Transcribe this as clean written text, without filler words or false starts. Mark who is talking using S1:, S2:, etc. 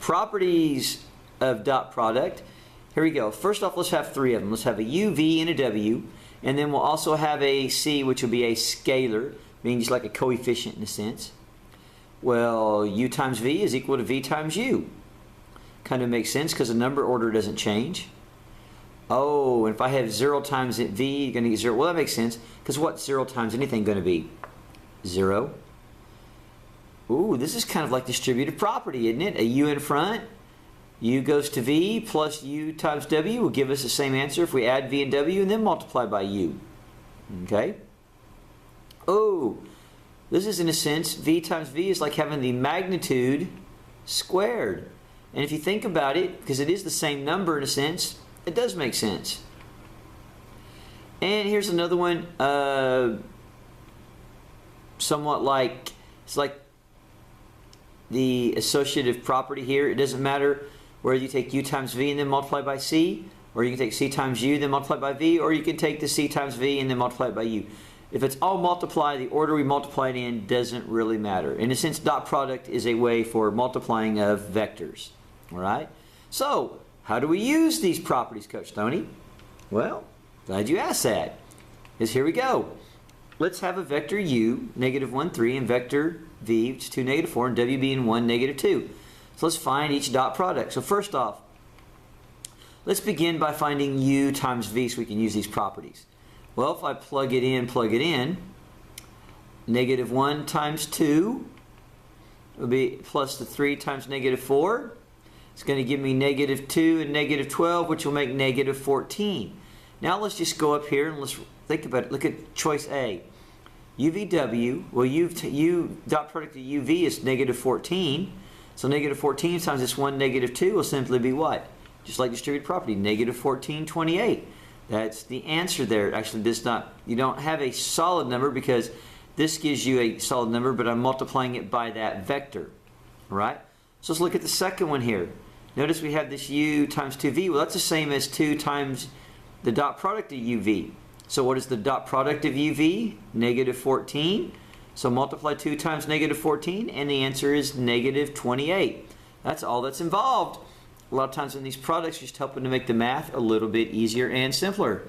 S1: properties of dot product. Here we go. First off, let's have three of them. Let's have a u, v, and a w. And then we'll also have a c, which will be a scalar, meaning just like a coefficient in a sense. Well, u times v is equal to v times u. Kind of makes sense because the number order doesn't change. Oh, and if I have 0 times v, you're going to get 0. Well, that makes sense because what's 0 times anything going to be? 0. Ooh, this is kind of like distributive property, isn't it? A u in front, u goes to v plus u times w will give us the same answer if we add v and w and then multiply by u. Okay? Oh, this is in a sense, v times v is like having the magnitude squared. And if you think about it, because it is the same number in a sense, it does make sense. And here's another one, somewhat like, it's like the associative property here. It doesn't matter whether you take u times v and then multiply by c, or you can take c times u then multiply by v, or you can take the c times v and then multiply it by u. If it's all multiply, the order we multiply it in doesn't really matter. In a sense, dot product is a way for multiplying of vectors. All right? So, how do we use these properties, Coach Tony? Well, glad you asked that. Because here we go. Let's have a vector u, -1, 3, and vector v, which is 2, -4, and w being 1, -2. So let's find each dot product. So first off, let's begin by finding u times v so we can use these properties. Well, if I plug it in, -1 times 2 will be plus the 3 times -4. It's going to give me -2 and -12, which will make -14. Now let's just go up here and let's think about it. Look at choice A. UVW, well, u dot product of UV is -14. So -14 times this 1, -2 will simply be what? Just like distributed property, -14, 28. That's the answer there. It actually does not, you don't have a solid number because this gives you a solid number, but I'm multiplying it by that vector. All right? So let's look at the second one here. Notice we have this u times 2v. Well, that's the same as 2 times the dot product of uv. So what is the dot product of uv? -14. So multiply 2 times -14, and the answer is -28. That's all that's involved. A lot of times in these products, just helping to make the math a little bit easier and simpler.